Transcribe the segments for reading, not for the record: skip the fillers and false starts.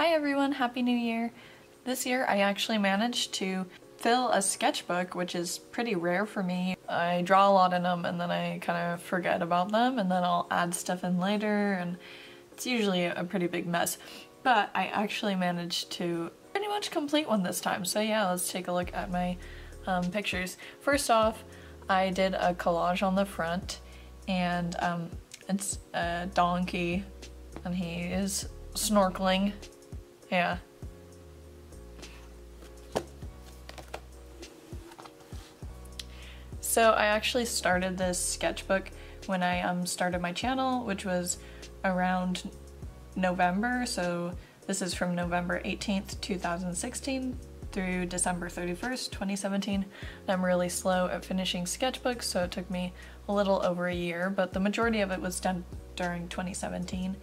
Hi everyone, Happy New Year! This year I actually managed to fill a sketchbook, which is pretty rare for me. I draw a lot in them and then I kind of forget about them and then I'll add stuff in later and it's usually a pretty big mess. But I actually managed to pretty much complete one this time. So yeah, let's take a look at my pictures. First off, I did a collage on the front and it's a donkey and he is snorkeling. Yeah. So I actually started this sketchbook when I started my channel, which was around November. So this is from November 18th, 2016 through December 31st, 2017. And I'm really slow at finishing sketchbooks, so it took me a little over a year, but the majority of it was done during 2017.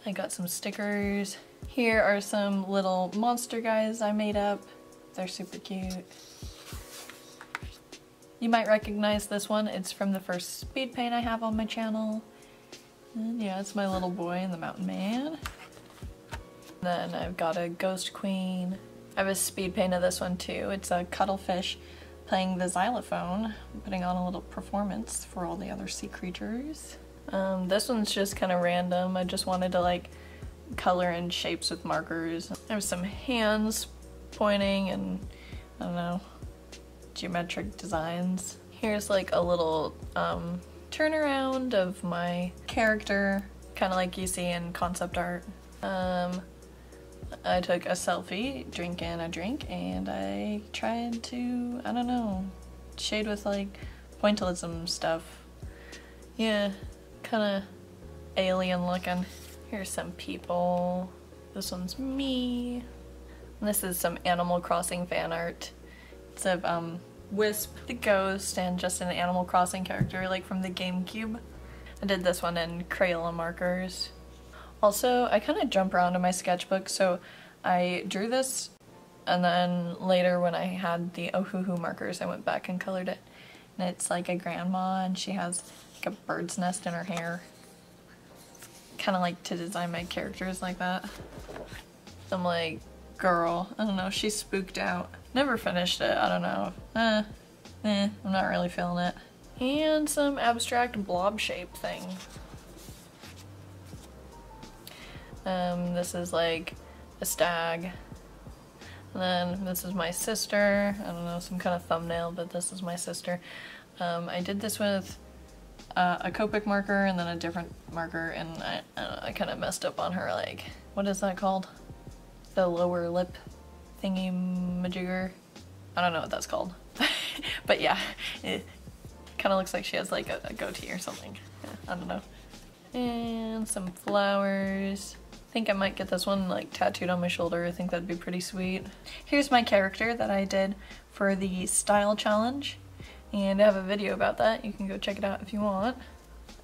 I got some stickers. Here are some little monster guys I made up. They're super cute. You might recognize this one. It's from the first speed paint I have on my channel. And yeah, it's my little boy and the mountain man. Then I've got a ghost queen. I have a speed paint of this one too. It's a cuttlefish playing the xylophone, putting on a little performance for all the other sea creatures. This one's just kind of random. I just wanted to like color in shapes with markers. I have some hands pointing and I don't know, geometric designs. Here's like a little turnaround of my character, kind of like you see in concept art. I took a selfie drinking a drink and I tried to, I don't know, shade with like pointillism stuff. Yeah, kind of alien looking. Here's some people. This one's me. And this is some Animal Crossing fan art. It's of Wisp the ghost and just an Animal Crossing character like from the GameCube. I did this one in Crayola markers. Also, I kind of jump around in my sketchbook, so I drew this and then later when I had the Ohuhu markers I went back and colored it. And it's like a grandma and she has like a bird's nest in her hair. Kind of like to design my characters like that. Some like girl, I don't know, she's spooked out. Never finished it, I don't know. I'm not really feeling it. And some abstract blob shape thing. This is like a stag. And then this is my sister. I don't know, some kind of thumbnail, but this is my sister. I did this with a Copic marker and then a different marker, and I kind of messed up on her, like, what is that called? The lower lip thingy-majigger? I don't know what that's called. But yeah, it kind of looks like she has like a goatee or something. Yeah, I don't know. And some flowers. I think I might get this one like tattooed on my shoulder. I think that'd be pretty sweet. Here's my character that I did for the style challenge. And I have a video about that. You can go check it out if you want.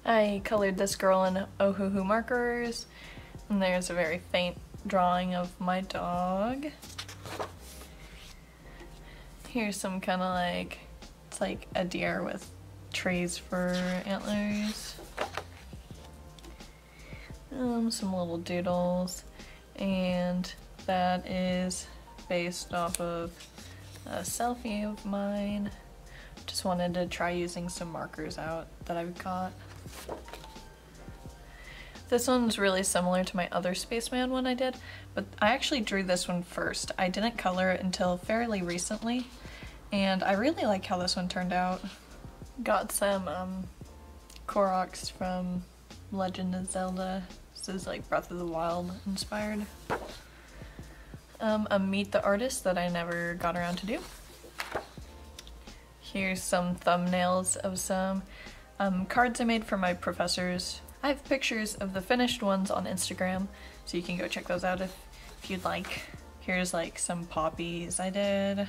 I colored this girl in Ohuhu markers. And there's a very faint drawing of my dog. Here's some kind of like, it's like a deer with trees for antlers. Some little doodles. And that is based off of a selfie of mine. Just wanted to try using some markers out that I've got. This one's really similar to my other Spaceman one I did, but I actually drew this one first. I didn't color it until fairly recently, and I really like how this one turned out. Got some Koroks from Legend of Zelda. This is like Breath of the Wild inspired. A Meet the Artist that I never got around to do. Here's some thumbnails of some cards I made for my professors. I have pictures of the finished ones on Instagram, so you can go check those out if you'd like. Here's like some poppies I did.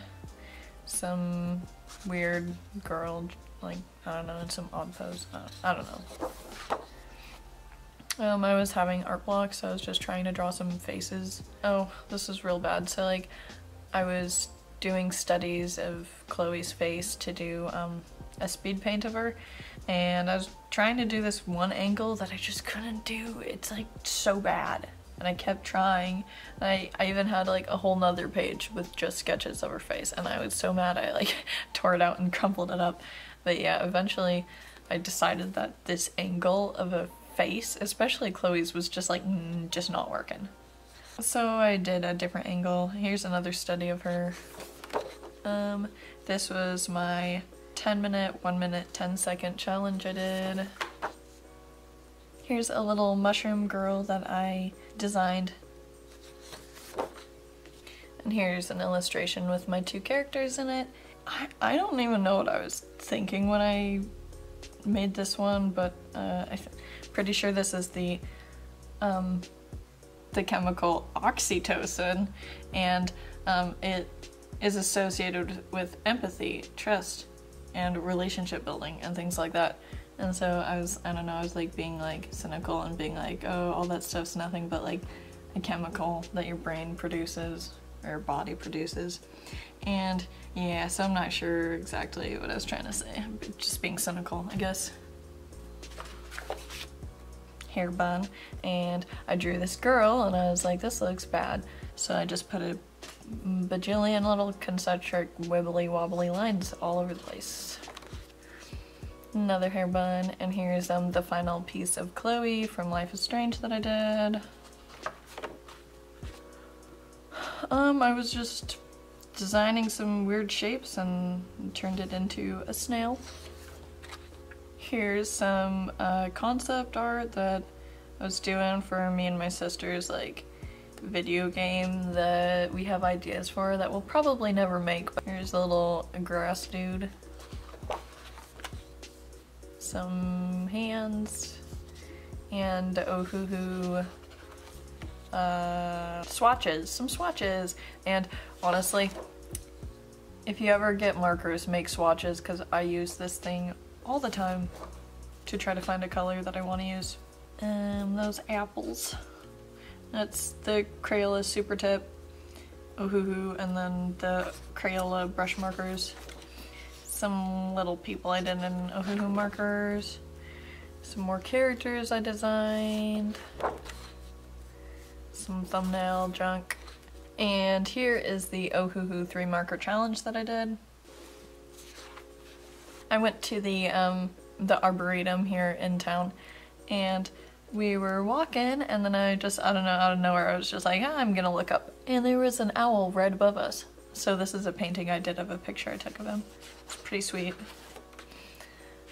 Some weird girl, like, I don't know, in some odd pose. I don't know. I was having art blocks, so I was just trying to draw some faces. Oh, this is real bad. So like, I was doing studies of Chloe's face to do a speed paint of her, and I was trying to do this one angle that I just couldn't do. It's like so bad. and I kept trying. I even had like a whole nother page with just sketches of her face, and I was so mad I like tore it out and crumpled it up. But yeah, eventually I decided that this angle of a face, especially Chloe's, was just like just not working. So I did a different angle. Here's another study of her. This was my 10-minute, 1-minute, 10-second challenge I did. Here's a little mushroom girl that I designed. And here's an illustration with my 2 characters in it. I don't even know what I was thinking when I made this one, but I'm pretty sure this is the chemical oxytocin, and it is associated with empathy, trust, and relationship building and things like that. And so I don't know, I was like being like cynical and being like, oh, all that stuff's nothing but like a chemical that your brain produces or body produces. And yeah, so I'm not sure exactly what I was trying to say, but just being cynical, I guess. Hair bun, and I drew this girl and I was like, this looks bad. So I just put a bajillion little concentric wibbly wobbly lines all over the place. Another hair bun, and here's the final piece of Chloe from Life is Strange that I did. I was just designing some weird shapes and turned it into a snail. Here's some concept art that I was doing for me and my sister's like video game that we have ideas for that we'll probably never make. But here's a little grass dude. Some hands and oh hoo hoo swatches, some swatches. And honestly, if you ever get markers, make swatches, because I use this thing all the time to try to find a color that I want to use. Those apples. That's the Crayola Super Tip, oh hoo hoo, and then the Crayola brush markers. Some little people I did in oh hoo hoo markers. Some more characters I designed. Some thumbnail junk. And here is the oh hoo hoo 3 marker challenge that I did. I went to the Arboretum here in town, and we were walking, and then I don't know, out of nowhere, I was just like, I'm gonna look up. And there was an owl right above us. So this is a painting I did of a picture I took of him. It's pretty sweet.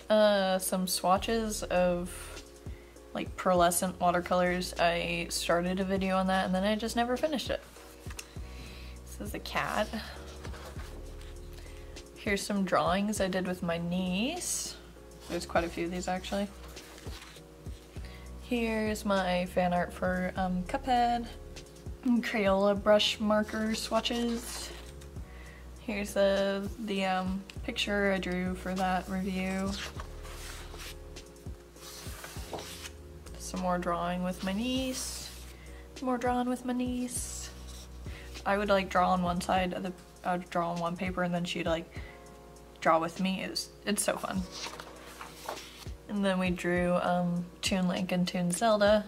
Some swatches of like pearlescent watercolors. I started a video on that and then I just never finished it. This is a cat. Here's some drawings I did with my niece. There's quite a few of these actually. Here's my fan art for Cuphead. Crayola brush marker swatches. Here's the picture I drew for that review. Some more drawing with my niece. More drawing with my niece. I would like draw on one side of I would draw on one paper and then she'd like draw with me. It's so fun. And then we drew Toon Link and Toon Zelda.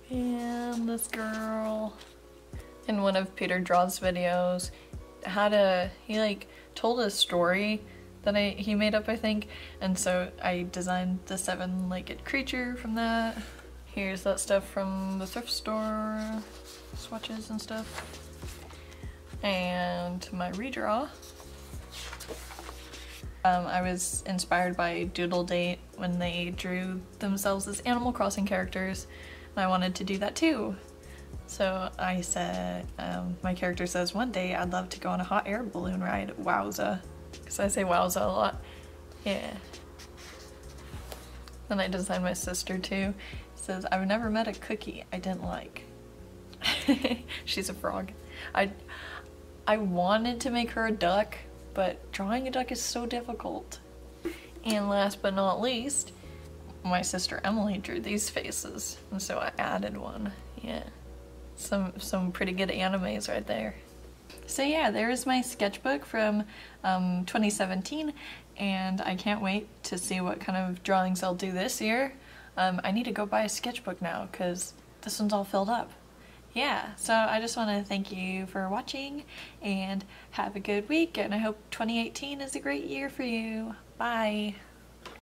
And this girl. In one of Peter Draws' videos, he like told a story that he made up, I think, and so I designed the 7-legged creature from that. Here's that stuff from the thrift store, swatches and stuff. And my redraw. I was inspired by Doodle Date when they drew themselves as Animal Crossing characters, and I wanted to do that too. So I said, my character says, one day I'd love to go on a hot air balloon ride, wowza. Because I say wowza a lot. Yeah. Then I designed my sister too. It says, I've never met a cookie I didn't like. She's a frog. I wanted to make her a duck, but drawing a duck is so difficult. And last but not least, my sister Emily drew these faces, and so I added one. Yeah. Some pretty good animes right there. So yeah, there is my sketchbook from 2017, and I can't wait to see what kind of drawings I'll do this year. I need to go buy a sketchbook now because this one's all filled up. Yeah, so I just want to thank you for watching and have a good week, and I hope 2018 is a great year for you. Bye!